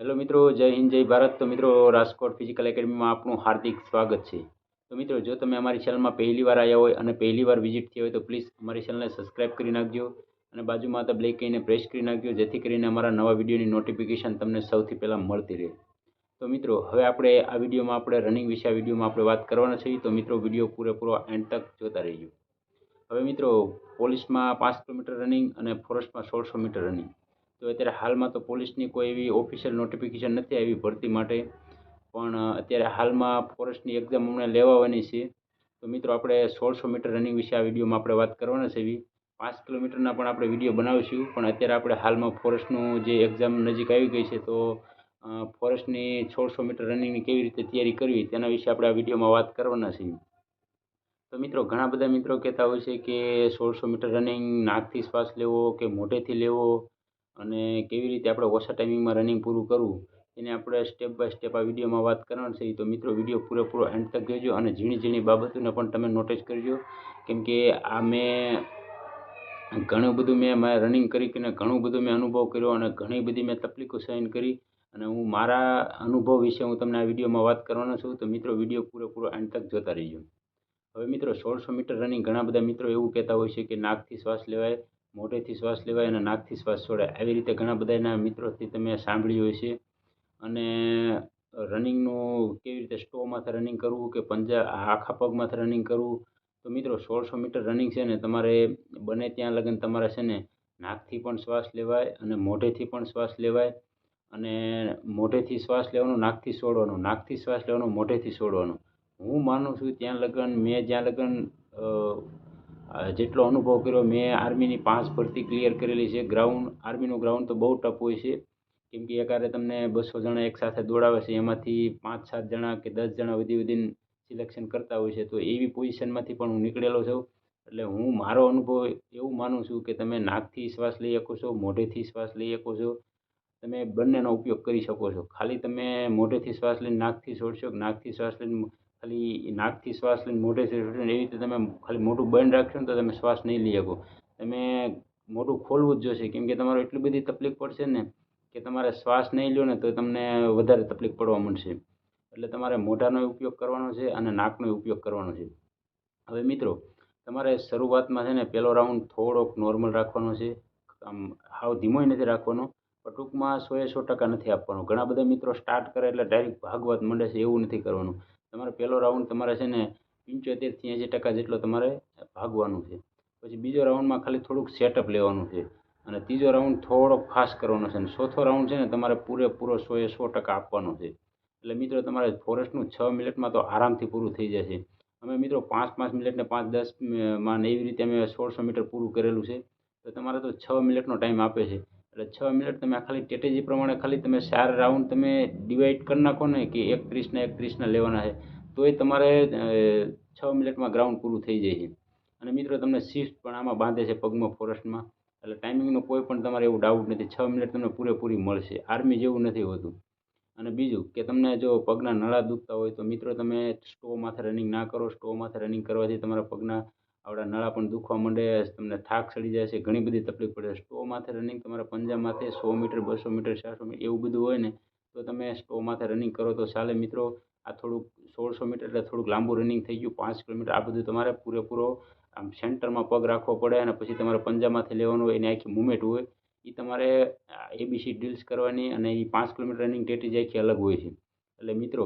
Hello મિત્રો, જય હિન્દ જય ભારત. તો મિત્રો, રાજકોટ ફિઝિકલ એકેડમીમાં આપનું હાર્દિક સ્વાગત છે. તો મિત્રો, જો તમે અમારી ચેનલમાં પહેલી વાર આવ્યા હોય અને પહેલી વાર વિઝિટ થઈ હોય તો પ્લીઝ અમારી ચેનલને સબસ્ક્રાઇબ કરી નાખજો અને બાજુમાં તો બ્લેક કહીને પ્રેસ કરી નાખજો, જેથી કરીને અમારા નવા વિડીયોની નોટિફિકેશન તમને સૌથી પહેલાં મળતી રહે. તો મિત્રો, હવે આપણે રનિંગ વિશે આ વિડીયોમાં આપણે વાત કરવાના છીએ. તો મિત્રો, વિડીયો પૂરેપૂરો એન્ડ તક જોતા રહેજો. હવે મિત્રો, પોલીસમાં 5 કિલોમીટર રનિંગ અને ફોરેસ્ટમાં 1600 મીટર રનિંગ. તો અત્યારે હાલમાં તો પોલીસની કોઈ એવી ઓફિશિયલ નોટિફિકેશન નથી આવી ભરતી માટે, પણ અત્યારે હાલમાં ફોરેસ્ટની એક્ઝામ હમણાં લેવાની છે. તો મિત્રો, આપણે 1600 મીટર રનિંગ વિશે આ વિડીયોમાં આપણે વાત કરવાના છે. 5 કિલોમીટરના પણ આપણે વિડીયો બનાવીશું, પણ અત્યારે આપણે હાલમાં ફોરેસ્ટનું જે એક્ઝામ નજીક આવી ગઈ છે, તો ફોરેસ્ટની 1600 મીટર રનિંગની કેવી રીતે તૈયારી કરવી તેના વિશે આપણે આ વિડીયોમાં વાત કરવાના છીએ. તો મિત્રો, ઘણા બધા મિત્રો કહેતા હોય છે કે 1600 મીટર રનિંગ નાકથી શ્વાસ લેવો કે મોઢેથી લેવો, અને કેવી રીતે આપણે ઓછા ટાઈમિંગમાં રનિંગ પૂરું કરવું એને આપણે સ્ટેપ બાય સ્ટેપ આ વિડીયોમાં વાત કરવાની છે. તો મિત્રો, વિડીયો પૂરેપૂરો એન્ડ તક જોજો અને ઝીણી ઝીણી બાબતોને પણ તમે નોટિસ કરજો, કેમ કે આ ઘણું બધું મેં રનિંગ કરીને ઘણું બધું મેં અનુભવ કર્યો અને ઘણી બધી મેં તકલીફો સહન કરી, અને હું મારા અનુભવ વિશે હું તમને આ વિડીયોમાં વાત કરવાનો છું. તો મિત્રો, વિડીયો પૂરેપૂરો એન્ડ તક જોતા રહીજો. હવે મિત્રો, 1600 મીટર રનિંગ ઘણા બધા મિત્રો એવું કહેતા હોય છે કે નાકથી શ્વાસ લેવાય, મોઢેથી શ્વાસ લેવાય અને નાકથી શ્વાસ છોડાય. આવી રીતે ઘણા બધાના મિત્રોથી તમે સાંભળ્યું હોય છે. અને રનિંગનું કેવી રીતે સ્ટોમાંથી રનિંગ કરવું કે આખા પગમાંથી રનિંગ કરવું. તો મિત્રો, 1600 મીટર રનિંગ છે ને, તમારે બને ત્યાં લગન તમારે છે ને નાકથી પણ શ્વાસ લેવાય અને મોઢેથી પણ શ્વાસ લેવાય, અને મોઢેથી શ્વાસ લેવાનો, નાકથી છોડવાનો, નાકથી શ્વાસ લેવાનો, મોઢેથી છોડવાનો. હું માનું છું ત્યાં લગન મેં જ્યાં લગન જેટલો અનુભવ કર્યો, મેં આર્મીની 5 ભરતી ક્લિયર કરેલી છે. આર્મીનું ગ્રાઉન્ડ તો બહુ ટફ હોય છે, કેમ કે એકારે તમને 200 જણા એકસાથે દોડાવે છે, એમાંથી 5-7 જણા કે 10 જણા વધીને સિલેક્શન કરતા હોય છે. તો એવી પોઝિશનમાંથી પણ હું નીકળેલો છું. એટલે હું મારો અનુભવ એવું માનું છું કે તમે નાકથી શ્વાસ લઈ શકો છો, મોઢેથી શ્વાસ લઈ શકો છો, તમે બંનેનો ઉપયોગ કરી શકો છો. ખાલી તમે મોઢેથી શ્વાસ લઈને નાકથી છોડશો, નાકથી શ્વાસ લઈને ખાલી નાકથી શ્વાસ લઈને મોઢેથી છોડશો, એવી રીતે તમે ખાલી મોઢું બંધ રાખશો ને તો તમે શ્વાસ નહીં લઈ શકો. તમે મોઢું ખોલવું જ જોશે, કેમ કે તમારે એટલી બધી તકલીફ પડશે ને કે તમારે શ્વાસ નહીં લો ને તો તમને વધારે તકલીફ પડવા માંડશે. એટલે તમારે મોઢાનો ઉપયોગ કરવાનો છે અને નાકનો ઉપયોગ કરવાનો છે. હવે મિત્રો, તમારે શરૂઆતમાં છે ને પહેલો રાઉન્ડ થોડોક નોર્મલ રાખવાનો છે. આમ હાવ ધીમોય નથી રાખવાનો, પણ ટૂંકમાં 100% નથી આપવાનો. ઘણા બધા મિત્રો સ્ટાર્ટ કરે એટલે ડાયરેક્ટ ભાગવા જ માંડે છે, એવું નથી કરવાનું. તમારે પહેલો રાઉન્ડ તમારે છે ને 75થી 80% જેટલો તમારે ભાગવાનું છે. પછી બીજો રાઉન્ડમાં ખાલી થોડુંક સેટઅપ લેવાનું છે, અને ત્રીજો રાઉન્ડ થોડોક ફાસ્ટ કરવાનો છે, અને ચોથો રાઉન્ડ છે ને તમારે પૂરેપૂરો 100% આપવાનો છે. એટલે મિત્રો, તમારે ફોરેસ્ટનું 6 મિનિટમાં તો આરામથી પૂરું થઈ જશે. અમે મિત્રો 5-5 મિનિટ ને 5-10 માં એવી રીતે અમે 1600 મીટર પૂરું કરેલું છે. તો તમારે તો 6 મિનિટનો ટાઈમ આપે છે. એટલે 6 મિનિટ તમે ખાલી સ્ટ્રેટેજી પ્રમાણે ખાલી તમે 4 રાઉન્ડ તમે ડિવાઈડ કરી નાખો ને કે 31 લેવાના છે, તોય તમારે 6 મિનિટમાં ગ્રાઉન્ડ પૂરું થઈ જાય છે. અને મિત્રો, તમને શિફ્ટ પણ આમાં બાંધે છે પગમાં ફોરેસ્ટમાં. એટલે ટાઈમિંગનો કોઈ પણ તમારે એવું ડાઉટ નથી, 6 મિનિટ તમને પૂરેપૂરી મળશે. આર્મી જેવું નથી હોતું. અને બીજું કે તમને જો પગના નળા દુખતા હોય તો મિત્રો, તમે સ્ટો માથે રનિંગ ના કરો. સ્ટો માથે રનિંગ કરવાથી તમારા પગના આવડા નળા પણ દુખવા માંડે, તમને થાક ચડી જાય છે, ઘણી બધી તકલીફ પડે. સ્ટો માથે રનિંગ તમારા પંજા માથે 100 મીટર, 200 મીટર, 400 મીટર એવું બધું હોય ને, તો તમે સ્ટો માથે રનિંગ કરો તો ચાલે મિત્રો. આ થોડુંક 1600 મીટર એટલે થોડુંક લાંબુ રનિંગ થઈ ગયું. 5 કિલોમીટર આ બધું તમારે પૂરેપૂરો આમ સેન્ટરમાં પગ રાખવો પડે, અને પછી તમારે પંજામાંથી લેવાનું હોય, એની આખી મૂવમેન્ટ હોય, એ તમારે એબીસી ડ્રિલ્સ કરવાની, અને એ 5 કિલોમીટર રનિંગ સ્ટ્રેટેજી આખી અલગ હોય છે. એટલે મિત્રો,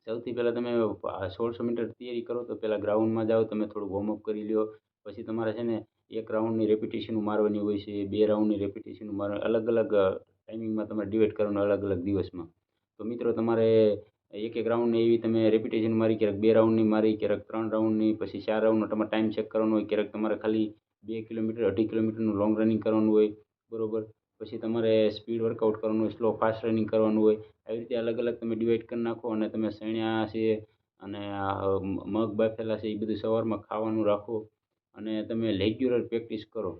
સૌથી પહેલાં તમે 1600 મીટર તૈયારી કરો તો પહેલાં ગ્રાઉન્ડમાં જાઓ, તમે થોડું વોર્મઅપ કરી લ્યો. પછી તમારે છે ને 1 રાઉન્ડની રેપિટેશન મારવાની હોય છે, 2 રાઉન્ડની રેપિટેશન મારવાની, અલગ અલગ ટાઈમિંગમાં તમારે ડિવાઈડ કરવાનું, અલગ અલગ દિવસમાં. તો મિત્રો, તમારે એક રાઉન્ડની એવી તમે રેપિટેશન મારી, ક્યારેક 2 રાઉન્ડની મારી, ક્યારેક 3 રાઉન્ડની, પછી 4 રાઉન્ડનો તમારે ટાઈમ ચેક કરવાનો હોય, ક્યારેક તમારે ખાલી 2 કિલોમીટર, 2.5 કિલોમીટરનું લોંગ રનિંગ કરવાનું હોય, બરોબર. પછી તમારે સ્પીડ વર્કઆઉટ કરવાનું હોય, સ્લો ફાસ્ટ રનિંગ કરવાનું હોય. આવી રીતે અલગ અલગ તમે ડિવાઈડ કરી નાખો, અને તમે સણ્યા છે અને મગ બાફેલા છે એ બધું સવારમાં ખાવાનું રાખો, અને તમે રેગ્યુલર પ્રેક્ટિસ કરો,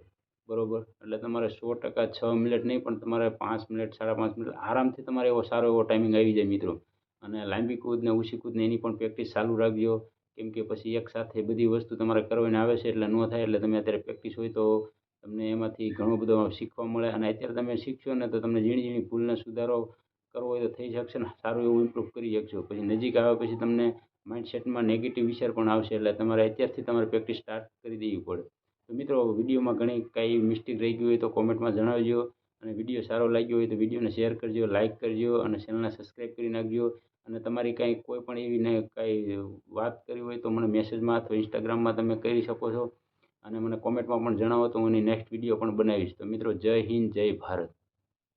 બરોબર. એટલે તમારે 100% 6 મિનિટ નહીં, પણ તમારે 5 મિનિટ, 5.5 મિનિટ આરામથી તમારે સારો એવો ટાઈમિંગ આવી જાય મિત્રો. અને લાંબી કૂદ ને ઊંચી કૂદ ને એની પણ પ્રેક્ટિસ ચાલુ રાખજો, કેમ કે પછી એકસાથે બધી વસ્તુ તમારે કરવાની આવે છે એટલે ન થાય. એટલે તમે અત્યારે પ્રેક્ટિસ હોય તો તમને એમાંથી ઘણું બધું શીખવા મળે, અને અત્યારે તમે શીખશો ને તો તમને ઝીણી ઝીણી ભૂલને સુધારો કરવો હોય તો થઈ શકશે ને સારું એવું ઇમ્પ્રૂવ કરી શકશો. પછી નજીક આવે પછી તમને માઇન્ડસેટમાં નેગેટિવ વિચાર પણ આવશે, એટલે તમારે અત્યારથી તમારે પ્રેક્ટિસ સ્ટાર્ટ કરી દેવી પડે. તો મિત્રો, વિડીયોમાં ઘણી કાંઈ મિસ્ટેક રહી ગઈ હોય તો કોમેન્ટમાં જણાવજો, અને વિડીયો સારો લાગ્યો હોય તો વિડીયોને શેર કરજો, લાઇક કરજો અને ચેનલને સબસ્ક્રાઈબ કરી નાખજો. અને તમારી કાંઈ કોઈ પણ એવી ને કાંઈ વાત કરવી હોય તો મને મેસેજમાં અથવા ઇન્સ્ટાગ્રામમાં તમે કરી શકો છો, અને મને કોમેન્ટમાં પણ જણાવો તો હું એની નેક્સ્ટ વિડીયો પણ બનાવીશ. તો મિત્રો, જય હિન્દ, જય ભારત.